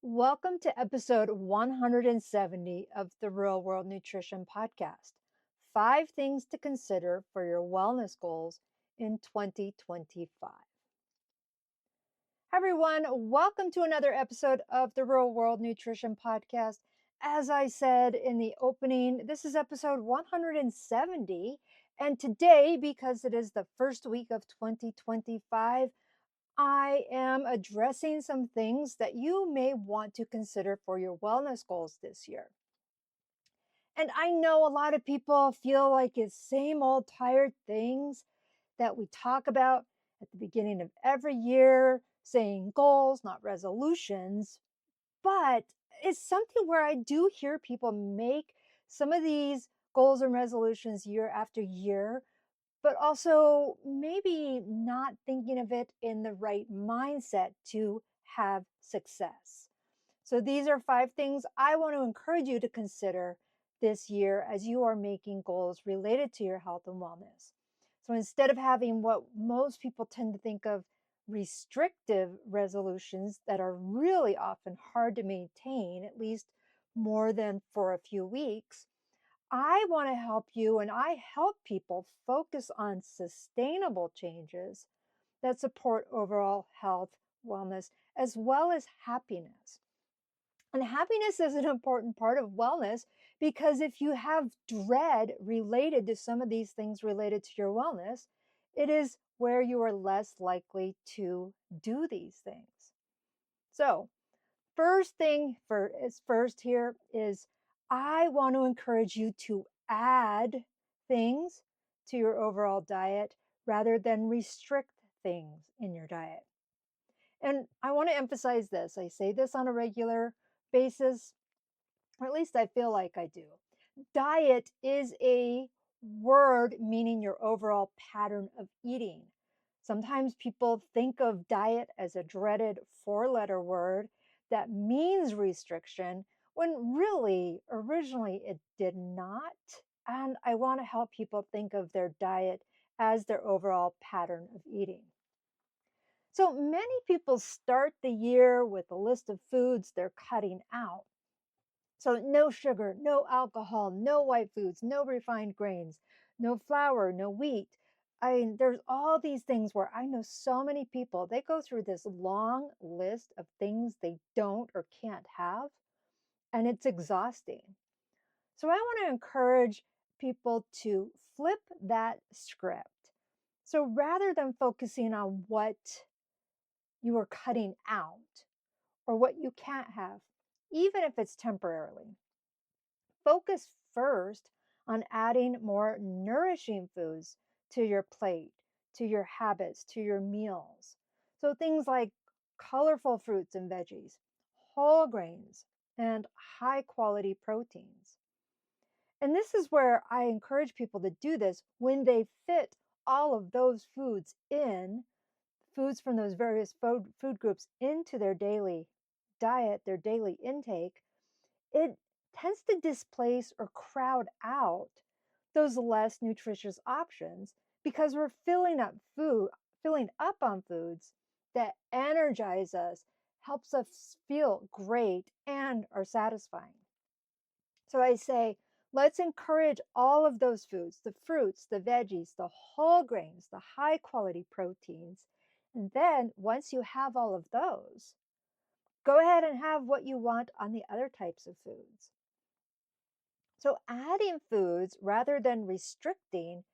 Welcome to episode 170 of the Real World Nutrition Podcast. 5 things to consider for your wellness goals in 2025. Hi, everyone. Welcome to another episode of the Real World Nutrition Podcast. As I said in the opening, this is episode 170. And today, because it is the first week of 2025, I am addressing some things that you may want to consider for your wellness goals this year. And I know a lot of people feel like it's same old tired things that we talk about at the beginning of every year, saying goals, not resolutions. But it's something where I do hear people make some of these goals and resolutions year after year, but also maybe not thinking of it in the right mindset to have success. So, these are 5 things I want to encourage you to consider this year as you are making goals related to your health and wellness. So, instead of having what most people tend to think of restrictive resolutions that are really often hard to maintain, at least more than for a few weeks, I want to help you and I help people focus on sustainable changes that support overall health, wellness, as well as happiness. And happiness is an important part of wellness because if you have dread related to some of these things related to your wellness, it is where you are less likely to do these things. So, first thing first here is I want to encourage you to add things to your overall diet rather than restrict things in your diet. And I want to emphasize this. I say this on a regular basis, or at least I feel like I do. Diet is a word meaning your overall pattern of eating. Sometimes people think of diet as a dreaded 4-letter word that means restriction, when really, originally, it did not. And I want to help people think of their diet as their overall pattern of eating. So many people start the year with a list of foods they're cutting out. So, no sugar, no alcohol, no white foods, no refined grains, no flour, no wheat. There's all these things where I know so many people, they go through this long list of things they don't or can't have, and it's exhausting. So, I want to encourage people to flip that script. So, rather than focusing on what you are cutting out or what you can't have, even if it's temporarily, focus first on adding more nourishing foods to your plate, to your habits, to your meals. So things like colorful fruits and veggies, whole grains, and high quality proteins. And this is where I encourage people to do this when they fit all of those foods from those various food groups into their daily diet, their daily intake. It tends to displace or crowd out those less nutritious options because we're filling up on foods that energize us, helps us feel great, and are satisfying. So I say, let's encourage all of those foods, the fruits, the veggies, the whole grains, the high quality proteins. And then once you have all of those, go ahead and have what you want on the other types of foods. So adding foods rather than restricting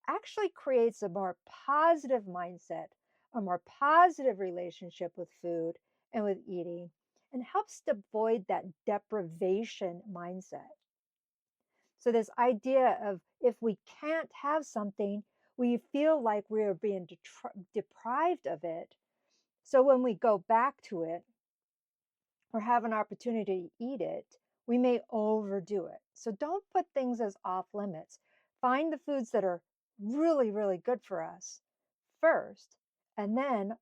actually creates a more positive mindset, a more positive relationship with food and with eating, and helps to avoid that deprivation mindset. So, this idea of if we can't have something, we feel like we are being deprived of it. So, when we go back to it, or have an opportunity to eat it, we may overdo it. So don't put things as off limits. Find the foods that are really, really good for us first, and then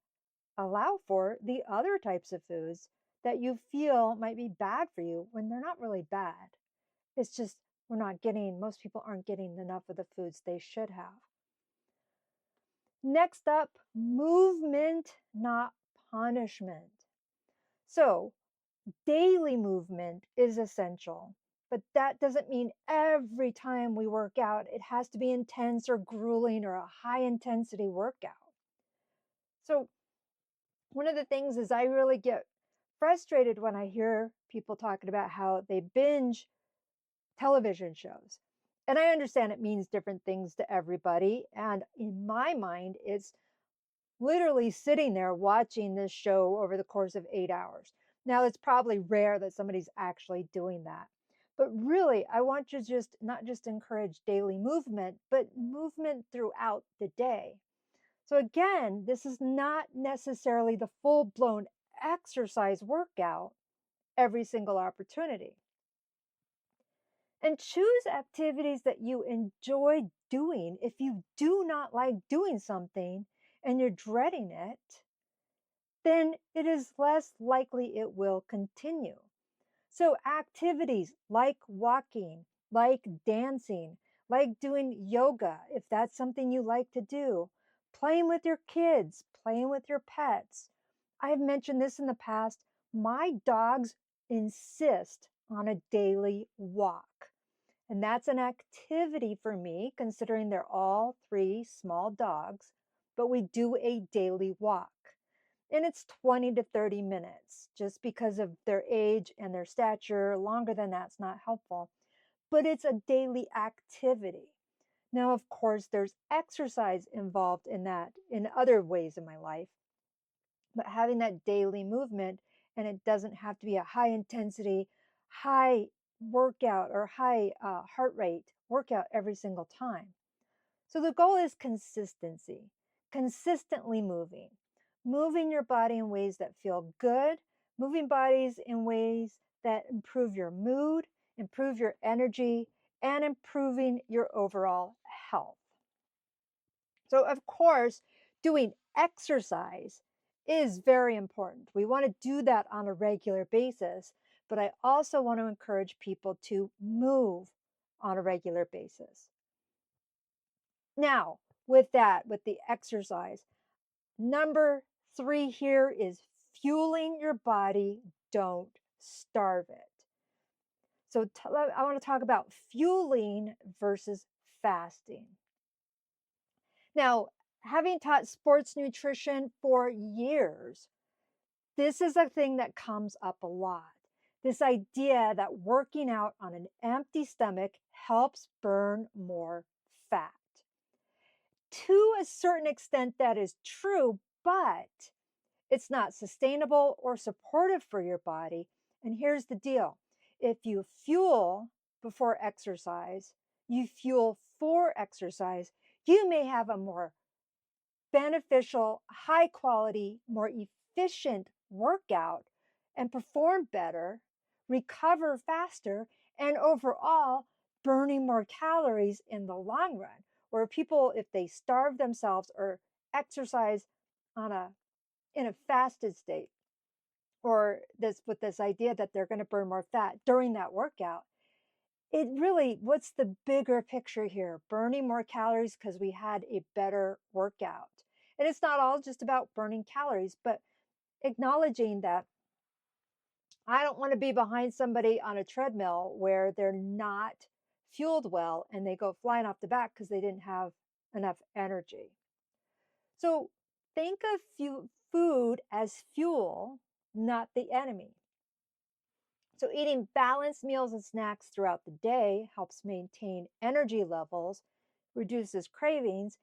allow for the other types of foods that you feel might be bad for you when they're not really bad. It's just most people aren't getting enough of the foods they should have. Next up, movement, not punishment. So Daily movement is essential, but that doesn't mean every time we work out, it has to be intense or grueling or a high intensity workout. So, one of the things is I really get frustrated when I hear people talking about how they binge television shows. And I understand it means different things to everybody. And in my mind, it's literally sitting there watching this show over the course of 8 hours. Now, it's probably rare that somebody's actually doing that. But really, I want to just not just encourage daily movement, but movement throughout the day. So, again, this is not necessarily the full blown exercise workout every single opportunity. And choose activities that you enjoy doing. If you do not like doing something and you're dreading it, then it is less likely it will continue. So, activities like walking, like dancing, like doing yoga, if that's something you like to do, playing with your kids, playing with your pets. I've mentioned this in the past. My dogs insist on a daily walk. And that's an activity for me, considering they're all three small dogs, but we do a daily walk. And it's 20 to 30 minutes just because of their age and their stature. Longer than that's not helpful, but it's a daily activity. Now, of course, there's exercise involved in that in other ways in my life, but having that daily movement, and it doesn't have to be a high intensity, high workout or high heart rate workout every single time. So the goal is consistency, consistently moving your body in ways that feel good, moving bodies in ways that improve your mood, improve your energy, and improving your overall health. So, of course, doing exercise is very important. We want to do that on a regular basis, but I also want to encourage people to move on a regular basis. Now, with that, with the exercise, number three here is fueling your body, don't starve it. So, I want to talk about fueling versus fasting. Now, having taught sports nutrition for years, this is a thing that comes up a lot. This idea that working out on an empty stomach helps burn more fat. To a certain extent, that is true, but it's not sustainable or supportive for your body. And here's the deal: if you fuel before exercise, you fuel for exercise, you may have a more beneficial, high quality, more efficient workout and perform better, recover faster, and overall burning more calories in the long run. Where people, if they starve themselves or exercise on a in a fasted state, or this with this idea that they're going to burn more fat during that workout, it really, what's the bigger picture here? Burning more calories because we had a better workout. And it's not all just about burning calories, but acknowledging that I don't want to be behind somebody on a treadmill where they're not fueled well and they go flying off the back because they didn't have enough energy. So think of food as fuel, not the enemy. So, eating balanced meals and snacks throughout the day helps maintain energy levels, reduces cravings,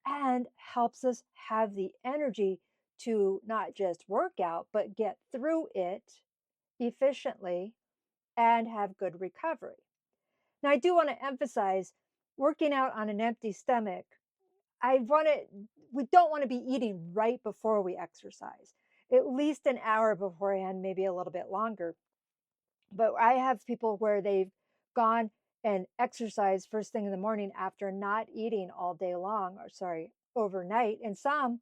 and helps us have the energy to not just work out, but get through it efficiently and have good recovery. Now, I do want to emphasize working out on an empty stomach. We don't want to be eating right before we exercise, at least an hour beforehand, maybe a little bit longer. But I have people where they've gone and exercised first thing in the morning after not eating all day long, or sorry, overnight. And some,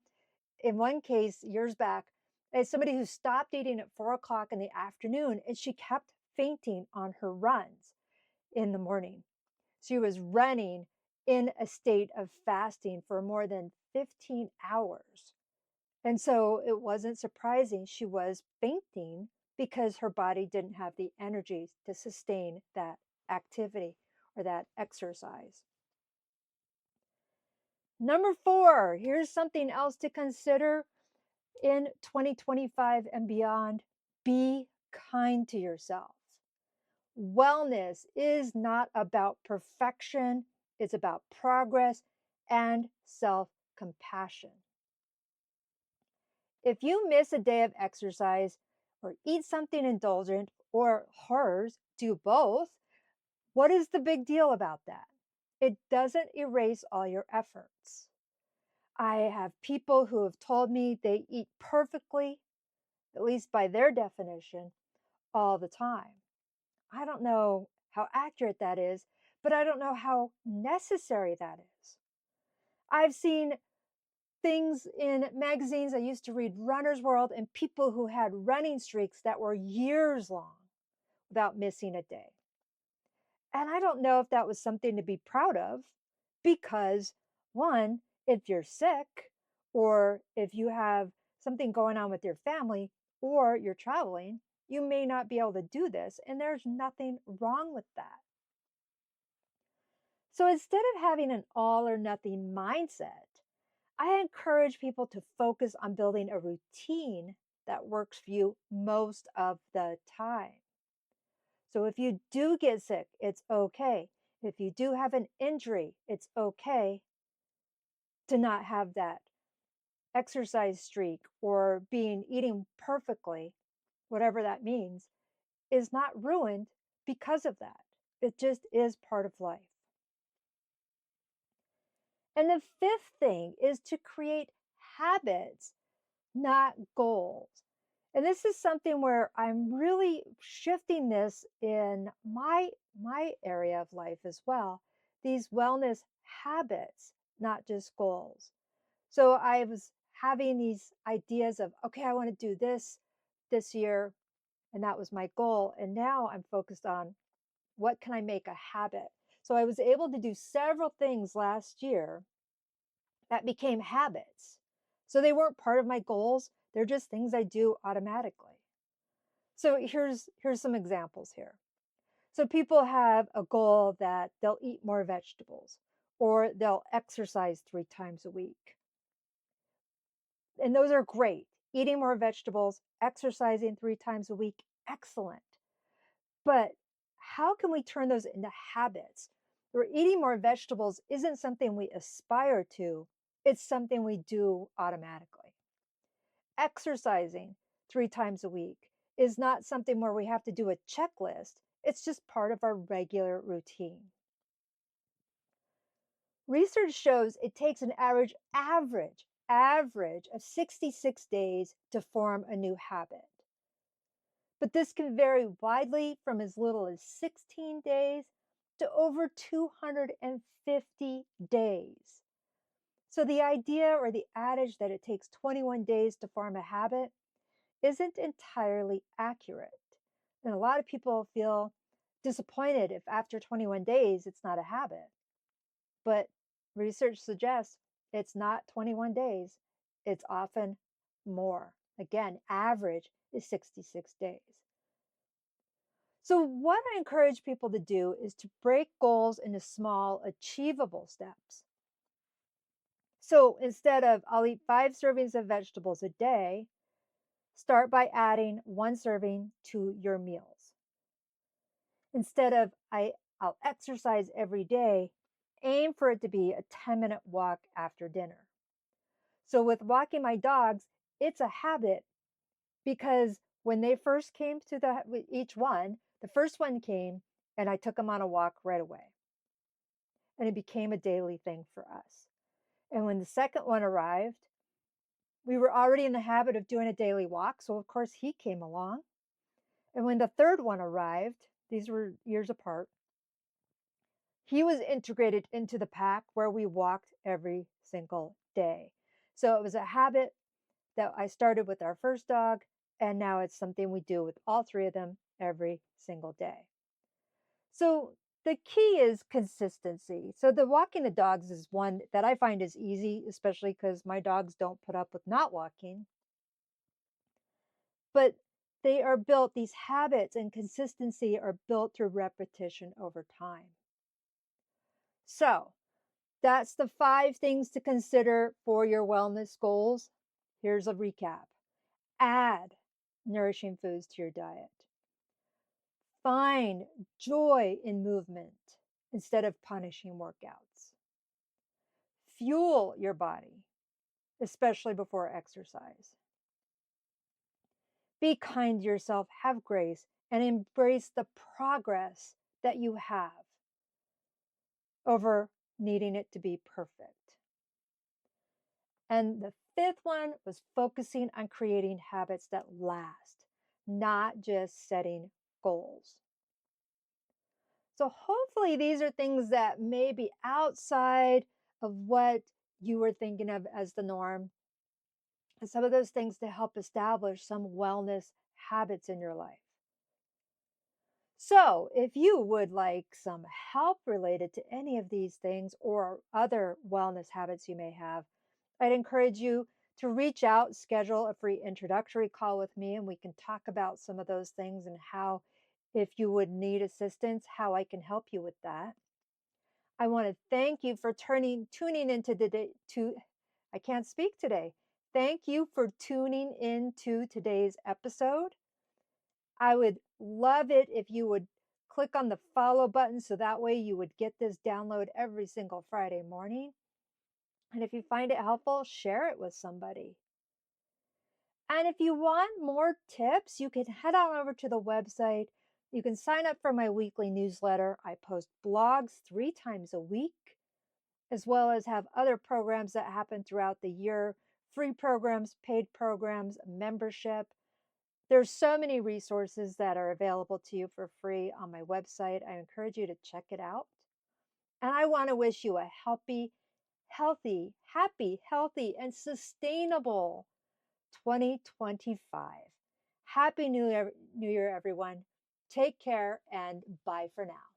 in one case years back, is somebody who stopped eating at 4 o'clock in the afternoon and she kept fainting on her runs in the morning. She was running in a state of fasting for more than 15 hours. And so it wasn't surprising she was fainting because her body didn't have the energy to sustain that activity or that exercise. Number 4, here's something else to consider in 2025 and beyond. Be kind to yourself. Wellness is not about perfection, it's about progress and self compassion. If you miss a day of exercise or eat something indulgent or hers, do both, what is the big deal about that? It doesn't erase all your efforts. I have people who have told me they eat perfectly, at least by their definition, all the time. I don't know how accurate that is, but I don't know how necessary that is. I've seen things in magazines. I used to read Runner's World and people who had running streaks that were years long without missing a day. And I don't know if that was something to be proud of because, one, if you're sick or if you have something going on with your family or you're traveling, you may not be able to do this. And there's nothing wrong with that. So instead of having an all or nothing mindset, I encourage people to focus on building a routine that works for you most of the time. So if you do get sick, it's okay. If you do have an injury, it's okay to not have that exercise streak or eating perfectly, whatever that means, is not ruined because of that. It just is part of life. And the fifth thing is to create habits, not goals. And this is something where I'm really shifting this in my area of life as well. These wellness habits, not just goals. So I was having these ideas of, okay, I want to do this year, and that was my goal. And now I'm focused on what can I make a habit. So I was able to do several things last year that became habits. So they weren't part of my goals, they're just things I do automatically. So here's some examples here. So people have a goal that they'll eat more vegetables or they'll exercise 3 times a week. And those are great. Eating more vegetables, exercising 3 times a week, excellent. But how can we turn those into habits? Where eating more vegetables isn't something we aspire to, it's something we do automatically. Exercising 3 times a week is not something where we have to do a checklist, it's just part of our regular routine. Research shows it takes an average of 66 days to form a new habit. But this can vary widely from as little as 16 days to over 250 days. So the idea or the adage that it takes 21 days to form a habit isn't entirely accurate. And a lot of people feel disappointed if after 21 days it's not a habit. But research suggests it's not 21 days, it's often more. Again, average is 66 days. So, what I encourage people to do is to break goals into small, achievable steps. So, instead of I'll eat 5 servings of vegetables a day, start by adding 1 serving to your meals. Instead of I'll exercise every day, aim for it to be a 10-minute walk after dinner. So, with walking my dogs, it's a habit because when they first came to each one, the first one came and I took them on a walk right away. And it became a daily thing for us. And when the second one arrived, we were already in the habit of doing a daily walk. So, of course, he came along. And when the third one arrived, these were years apart, he was integrated into the pack where we walked every single day. So it was a habit that I started with our first dog, and now it's something we do with all 3 of them every single day. So the key is consistency. So the walking the dogs is one that I find is easy, especially because my dogs don't put up with not walking. But They are built, these habits and consistency are built through repetition over time. So, that's the 5 things to consider for your wellness goals. Here's a recap. Add nourishing foods to your diet. Find joy in movement instead of punishing workouts. Fuel your body, especially before exercise. Be kind to yourself, have grace, and embrace the progress that you have over needing it to be perfect. And the 5th one was focusing on creating habits that last, not just setting goals. So hopefully these are things that may be outside of what you were thinking of as the norm. And some of those things to help establish some wellness habits in your life. So, if you would like some help related to any of these things or other wellness habits you may have, I'd encourage you to reach out, schedule a free introductory call with me, and we can talk about some of those things and how, if you would need assistance, how I can help you with that. I want to thank you for tuning into I can't speak today. Thank you for tuning into today's episode. I would love it if you would click on the follow button so that way you would get this download every single Friday morning. And if you find it helpful, share it with somebody. And if you want more tips, you can head on over to the website. You can sign up for my weekly newsletter. I post blogs 3 times a week, as well as have other programs that happen throughout the year, free programs, paid programs, membership. There's so many resources that are available to you for free on my website. I encourage you to check it out. And I want to wish you a happy, healthy, and sustainable 2025. Happy New Year, everyone. Take care and bye for now.